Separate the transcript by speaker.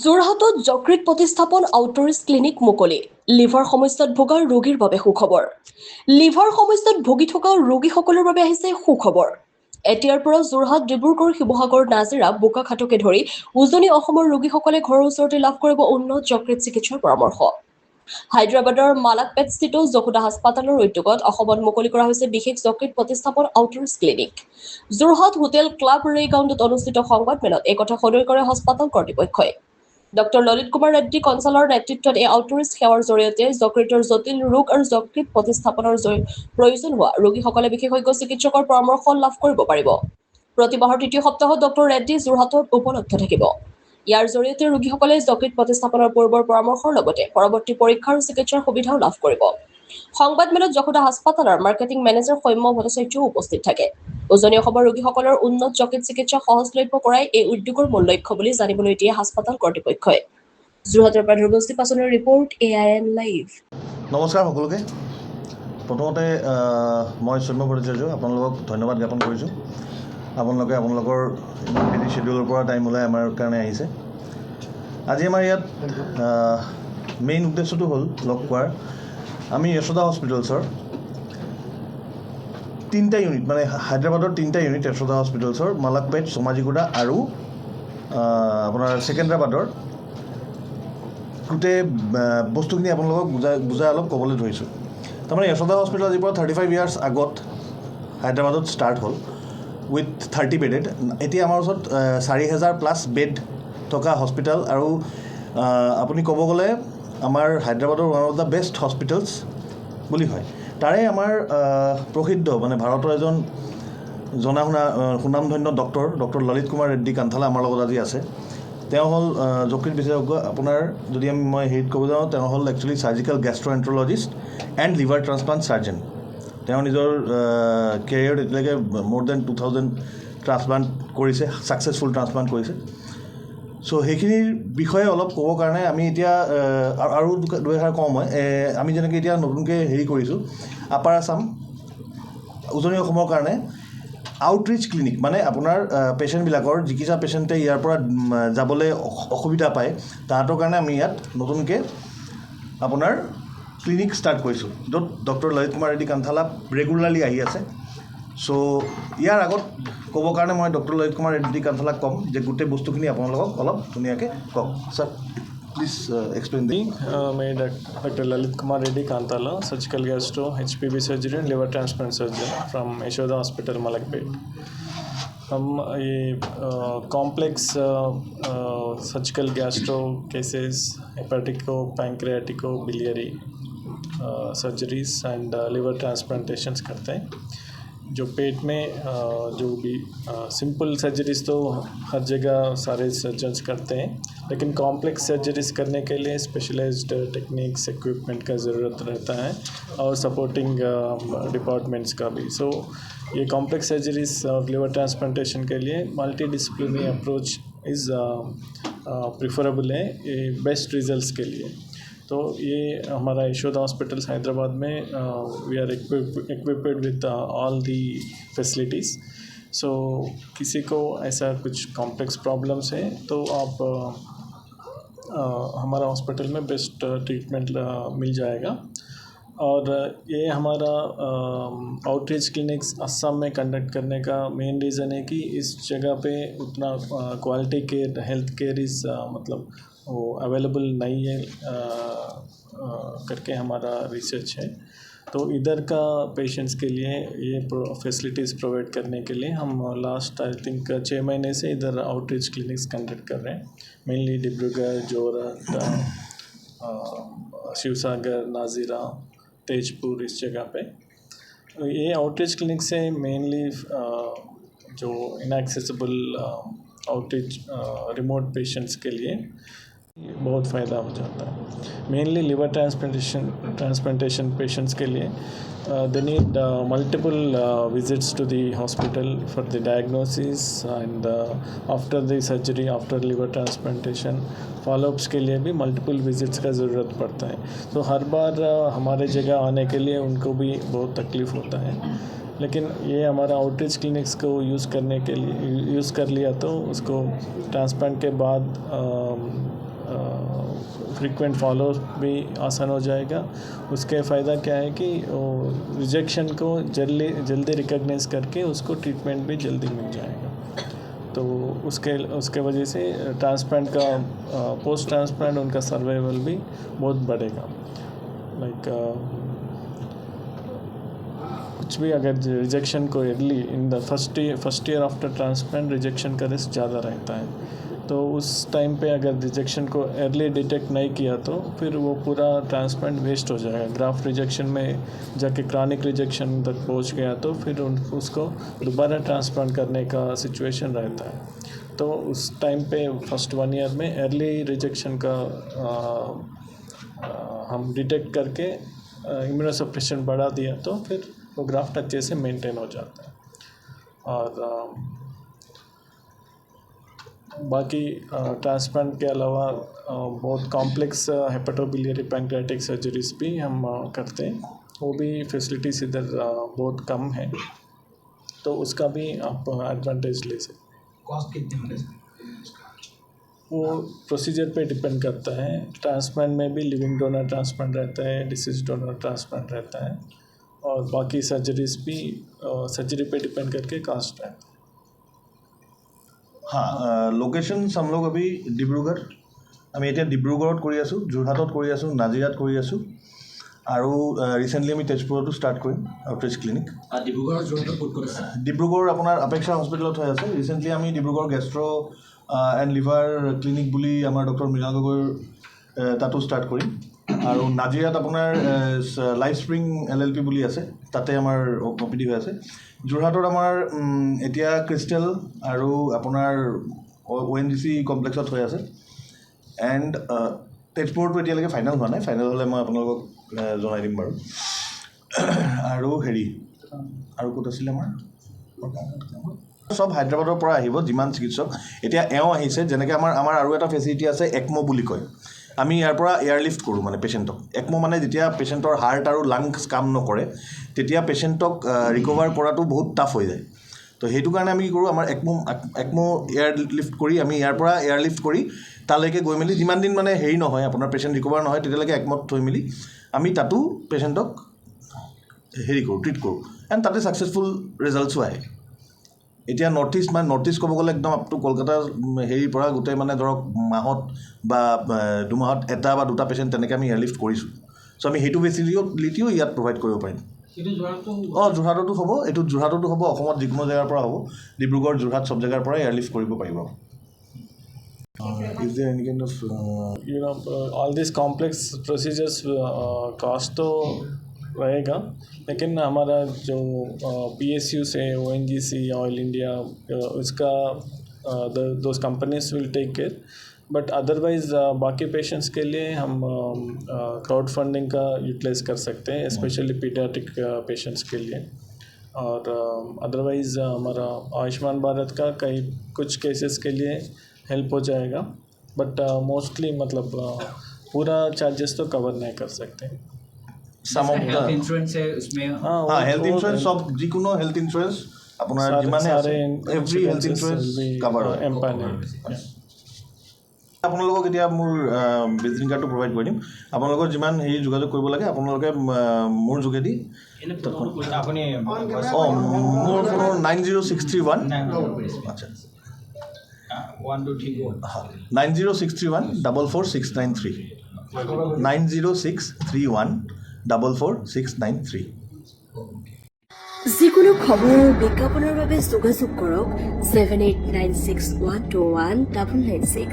Speaker 1: যোৰহাটত যকৃত প্ৰতিস্থাপন আউটৰিচ ক্লিনিক মুকলি। লিভাৰ সমস্যাত ভোগা ৰোগীৰ বাবে সুখবৰ। লিভাৰ সমস্যাত ভুগি থকা ৰোগীসকলৰ বাবে আহিছে সুখবৰ। এতিয়াৰ পৰা যোৰহাট, ডিব্ৰুগড়, শিৱসাগৰ, নাজিৰা, বোকাখাতকে ধৰি উজনি অসমৰ ৰোগীসকলে ঘৰৰ ওচৰতে লাভ কৰিব উন্নত যকৃত চিকিৎসাৰ পৰামৰ্শ। হায়দৰাবাদৰ মালাকপেটস্থিত যশোদা হাস্পাতালৰ উদ্যোগত অসমত মুকলি কৰা হৈছে বিশেষ যকৃত প্ৰতিস্থাপন outreach clinic. Jorhat hotel club ৰেগাউণ্ডত অনুষ্ঠিত সংবাদমেলত এই কথা সদৰি কৰে হাস্পাতাল কৰ্তৃপক্ষই। ডক্টৰ ললিত কুমাৰ ৰেড্ডী কনচালৰ নেতৃত্বত এই আউটৰিচ সেৱাৰ জৰিয়তে যকৃতৰ জটিল ৰোগ আৰু যকৃত প্ৰতিস্থাপনৰ প্ৰয়োজন হোৱা ৰোগীসকলে বিশেষজ্ঞ চিকিৎসকৰ পৰামৰ্শ লাভ কৰিব পাৰিব। প্ৰতি মাহৰ তৃতীয় সপ্তাহত ডক্টৰ ৰেড্ডী যোৰহাটত উপলব্ধ থাকিব। ইয়াৰ জৰিয়তে ৰোগীসকলে যকৃত প্ৰতিস্থাপনৰ পূৰ্বৰ পৰামৰ্শৰ লগতে পৰৱৰ্তী পৰীক্ষা আৰু চিকিৎসাৰ সুবিধাও লাভ কৰিব। সংবাদমেলত যশোদা হাস্পাতালৰ মাৰ্কেটিং মেনেজাৰ সৌম্য ভট্টাচাৰ্যও উপস্থিত থাকে। উজনি অসমৰ ৰোগীসকলৰ উন্নত যকৃত চিকিৎসা সহজলভ্য কৰাই এই উদ্যোগৰ মূল লক্ষ্য বুলি জানিবলৈ দিয়ে হাস্পাতাল কৰ্তৃপক্ষই। যোৰহাটৰ পৰা ধ্ৰুৱশ্ৰী পাচনৰ ৰিপৰ্ট, AIN লাইভ।
Speaker 2: নমস্কাৰ সকলোকে। প্ৰথমতে মই সৌম্য ভট্টাচাৰ্য আপোনালোকক ধন্যবাদ জ্ঞাপন কৰিছোঁ। আপোনালোকে আপোনালোকৰ ইমান বিজি শ্বেডিউলৰ পৰা টাইম ওলাই আমাৰ কাৰণে আহিছে। আজি আমাৰ ইয়াত মেইন উদ্দেশ্যটো হ'ল লগ পোৱাৰ। আমি যশোদা হস্পিটেলছৰ 3টা ইউনিট, মানে হায়দৰাবাদৰ 3টা ইউনিট যশোদা হস্পিটেলছৰ মালাকপেট, সোমাজিগুডা আৰু আপোনাৰ ছেকেন্দ্ৰাবাদৰ গোটেই বস্তুখিনি আপোনালোকক বুজাই অলপ ক'বলৈ ধৰিছোঁ। তাৰমানে যশোদা হস্পিটেল আজিৰ পৰা 35 ইয়াৰ্ছ আগত হায়দৰাবাদত ষ্টাৰ্ট হ'ল উইথ 30 বেডেড। এতিয়া আমাৰ ওচৰত 4,000+ বেড থকা হস্পিটেল আৰু আপুনি ক'ব গ'লে আমাৰ হায়দৰাবাদৰ one of the best hospitals বুলি হয়। তাৰে আমাৰ প্ৰসিদ্ধ, মানে ভাৰতৰ এজন জনা শুনা সুনামধন্য ডক্টৰ ললিত কুমাৰ ৰেড্ডী কান্থালা আমাৰ লগত আজি আছে। তেওঁ হ'ল যকৃত বিশেষজ্ঞ। আপোনাৰ যদি মই হেৰিত ক'ব যাওঁ, তেওঁ হ'ল actually surgical gastroenterologist and liver transplant surgeon. তেওঁ নিজৰ কেৰিয়াৰত এতিয়ালৈকে মোৰ দেন 2000 ট্ৰান্সপ্লাণ্ট কৰিছে, ছাকচেছফুল ট্ৰান্সপ্লাণ্ট কৰিছে। চ' সেইখিনিৰ বিষয়ে অলপ ক'বৰ কাৰণে আমি এতিয়া আৰু দুএষাৰ কওঁ মই। আমি যেনেকৈ এতিয়া নতুনকৈ হেৰি কৰিছোঁ, আপাৰ আছাম, উজনি অসমৰ কাৰণে আউটৰিচ ক্লিনিক, মানে আপোনাৰ পেচেণ্টবিলাকৰ যিকেইটা পেচেণ্টে ইয়াৰ পৰা যাবলৈ অসুবিধা পায় তাহাঁতৰ কাৰণে আমি ইয়াত নতুনকৈ আপোনাৰ ক্লিনিক ষ্টাৰ্ট কৰিছোঁ, য'ত ডক্টৰ ললিত কুমাৰ ৰেড্ডী কান্থালা ৰেগুলাৰলি আহি আছে। চ' ইয়াৰ আগত ক'বৰ কাৰণে মই ডক্টৰ ললিত কুমাৰ ৰেড্ডী কান্থালাক ক'ম যে গোটেই বস্তুখিনি আপোনালোকক অলপ ধুনীয়াকৈ কওক। ছাৰ প্লিজ এক্সপ্লেইন দি।
Speaker 3: मैं doctor Lalit Kumar Reddy Kanthala, surgical gastro, HPB surgery and liver transplant surgeon from Yashoda hospital Malakpet. हम ये complex surgical gastro cases, hepatico, pancreatico, biliary surgeries and liver transplantations करते हैं। जो पेट में जो भी सिंपल सर्जरीज तो हर जगह सारे सर्जन्स करते हैं, लेकिन कॉम्प्लेक्स सर्जरीज करने के लिए स्पेशलाइज्ड टेक्निक्स, इक्विपमेंट का ज़रूरत रहता है और सपोर्टिंग डिपार्टमेंट्स का भी। सो ये कॉम्प्लेक्स सर्जरीज और लिवर ट्रांसप्लांटेशन के लिए multi disciplinary approach is preferable है, ये बेस्ट रिजल्ट्स के लिए। तो ये हमारा यशोदा हॉस्पिटल्स हैदराबाद में we are equipped with all the facilities. So किसी को ऐसा कुछ कॉम्प्लेक्स प्रॉब्लम्स है तो आप हमारा हॉस्पिटल में बेस्ट ट्रीटमेंट मिल जाएगा। और ये हमारा आउटरीच क्लिनिक्स असम में कंडक्ट करने का मेन रीज़न है कि इस जगह पे उतना quality care, health care is मतलब वो अवेलेबल नहीं है करके हमारा रिसर्च है। तो इधर का पेशेंट्स के लिए ये फैसिलिटीज़ प्रोवाइड करने के लिए हम लास्ट आई थिंक 6 महीने से इधर आउटरीच क्लिनिक्स कंडक्ट कर रहे हैं, मेनली डिब्रूगढ़, जोरहाट, शिवसागर, नाजीरा, तेजपुर, इस जगह पे। ये आउटरीच क्लिनिक से मेनली जो इनएक्सेसिबल आउटरीच रिमोट पेशेंट्स के लिए बहुत फ़ायदा हो जाता है। मेनली लिवर ट्रांसप्लांटेशन पेशेंट्स के लिए they need multiple visits to the hospital for the diagnosis and after the surgery, after liver transplantation followups के लिए भी मल्टीपल विजिट्स का ज़रूरत पड़ता है। तो हर बार हमारे जगह आने के लिए उनको भी बहुत तकलीफ़ होता है। लेकिन ये हमारा आउटरीच क्लिनिक्स को यूज़ कर लिया तो उसको ट्रांसप्लांट के बाद फ्रीक्वेंट फॉलो भी आसान हो जाएगा। उसके फ़ायदा क्या है कि रिजेक्शन को जल्दी रिकग्नाइज करके उसको ट्रीटमेंट भी जल्दी मिल जाएगा। तो उसके वजह से ट्रांसप्लांट का पोस्ट ट्रांसप्लांट उनका सर्वाइवल भी बहुत बढ़ेगा। लाइक कुछ भी अगर रिजेक्शन को early in the first year after transplant rejection का रिस्क ज़्यादा रहता है, तो उस टाइम पे अगर रिजेक्शन को अर्ली डिटेक्ट नहीं किया तो फिर वो पूरा ट्रांसप्लांट वेस्ट हो जाएगा। ग्राफ्ट रिजेक्शन में जाके क्रॉनिक रिजेक्शन तक पहुंच गया तो फिर उसको दोबारा ट्रांसप्लांट करने का सिचुएशन रहता है। तो उस टाइम पे फर्स्ट 1 ईयर में अर्ली रिजेक्शन का हम डिटेक्ट करके इम्यूनोसप्रेशन बढ़ा दिया तो फिर वो ग्राफ्ट अच्छे से मेंटेन हो जाता है। और बाकी ट्रांसप्लांट के अलावा बहुत कॉम्प्लेक्स हेपेटोबिलियरी पैंक्रियाटिक सर्जरीज भी हम करते हैं, वो भी फैसिलिटीज इधर बहुत कम है, तो उसका भी आप एडवांटेज ले सकते हैं।
Speaker 4: कॉस्ट कितने होने से?
Speaker 3: वो प्रोसीजर पे डिपेंड करता है। ट्रांसप्लांट में भी लिविंग डोनर ट्रांसप्लांट रहता है, डिसीज डोनर ट्रांसप्लांट रहता है, और बाकी सर्जरीज भी सर्जरी पे डिपेंड करके कॉस्ट रहता है।
Speaker 2: हाँ, লোকেশ্যনছ हम लोग अभी ডিব্ৰুগড়, আমি এতিয়া ডিব্ৰুগড়ত কৰি আছোঁ, যোৰহাটত কৰি আছোঁ, নাজিৰাত কৰি আছোঁ, আৰু ৰিচেণ্টলি আমি তেজপুৰতো ষ্টাৰ্ট কৰিম আউটৰিচ ক্লিনিক।
Speaker 4: ডিব্ৰুগড়ৰ যোৰহাটত ক'ত ক'ত আছে?
Speaker 2: ডিব্ৰুগড় আপোনাৰ অপেক্ষা হস্পিটেলত হৈ আছে। ৰিচেণ্টলি আমি Dibrugarh gastro' and liver clinic বুলি আমাৰ ডক্টৰ মৃণাল গগৈৰ তাতো ষ্টাৰ্ট কৰিম, আৰু নাজিৰাত আপোনাৰ লাইফ স্প্ৰিং LLP বুলি আছে, তাতে আমাৰ OPD হৈ আছে। যোৰহাটত আমাৰ এতিয়া ক্ৰিষ্টেল আৰু আপোনাৰ ONGC কমপ্লেক্সত হৈ আছে। এণ্ড তেজপুৰতো এতিয়ালৈকে ফাইনেল হোৱা নাই, ফাইনেল হ'লে মই আপোনালোকক জনাই দিম বাৰু। আৰু আৰু ক'ত আছিলে আমাৰ সব হায়দৰাবাদৰ পৰা আহিব যিমান চিকিৎসক। এতিয়া এওঁ আহিছে, যেনেকৈ আমাৰ আৰু এটা ফেচিলিটি আছে ECMO বুলি কয়। আমি ইয়াৰ পৰা এয়াৰলিফ্ট কৰোঁ মানে পেচেণ্টক। ECMO মানে যেতিয়া পেচেণ্টৰ হাৰ্ট আৰু লাংছ কাম নকৰে তেতিয়া পেচেণ্টক ৰিকভাৰ কৰাটো বহুত টাফ হৈ যায়। তো সেইটো কাৰণে আমি কি কৰোঁ, আমাৰ ECMO এয়াৰলিফ্ট কৰি আমি ইয়াৰ পৰা এয়াৰলিফ্ট কৰি তালৈকে গৈ মেলি যিমান দিন মানে হেৰি নহয় আপোনাৰ পেচেণ্ট ৰিকভাৰ নহয় তেতিয়ালৈকে ECMOত থৈ মেলি আমি তাতো পেচেণ্টক হেৰি কৰোঁ, ট্ৰিট কৰোঁ, এণ্ড তাতে ছাকচেছফুল ৰিজাল্টছো আহে। এতিয়া নৰ্থ ইষ্ট ক'ব গ'লে একদম আপ টু কলকাতাৰ হেৰিৰ পৰা গোটেই মানে ধৰক মাহত বা 2 মাহত এটা বা দুটা পেচেণ্ট তেনেকৈ আমি এয়াৰলিফ্ট কৰিছোঁ। চ' আমি সেইটো ফেচিলিটিও ইয়াত প্ৰভাইড কৰিব পাৰিম। যোৰহাটতো হ'ব, এইটো যোৰহাটতো হ'ব, অসমত যিকোনো জেগাৰ পৰা হ'ব। ডিব্ৰুগড়, যোৰহাট চব জেগাৰ পৰা এয়াৰলিফ্ট কৰিব পাৰিব। Is there any kind of
Speaker 3: all these complex procedures cost तो रहेगा, लेकिन हमारा जो PSU से ONGC, ऑयल इंडिया, उसका those companies will take care, but otherwise बाकी पेशेंट्स के लिए हम क्राउड फंडिंग का यूटिलाइज कर सकते हैं, स्पेशली पीडियाट्रिक पेशेंट्स के लिए। और अदरवाइज हमारा आयुष्मान भारत का कुछ केसेस के लिए हेल्प हो जाएगा, बट मोस्टली मतलब पूरा चार्जेस तो कवर नहीं कर सकते।
Speaker 4: हेल्थ इंश्योरेंस है उसमें?
Speaker 2: हाँ, हेल्थ इंश्योरेंस सब যিকোনো হেল্থ ইঞ্চুৰেঞ্চ আপোনাৰ যিমানে আছে এভৰি হেল্থ ইঞ্চুৰেঞ্চ কভাৰ হয়। আপোনালোকক এতিয়া মোৰ ভিজিটিং কাৰ্ডটো প্ৰভাইড কৰি দিম। আপোনালোকৰ যিমান হেৰি যোগাযোগ কৰিব লাগে আপোনালোকে মোৰ যোগেদি
Speaker 4: আপুনি
Speaker 2: মোৰ ফোনৰ 90631 আচ্ছা 90631 44693 90631 44693।
Speaker 5: যিকোনো খবৰ আৰু বিজ্ঞাপনৰ বাবে যোগাযোগ কৰক 7896121996।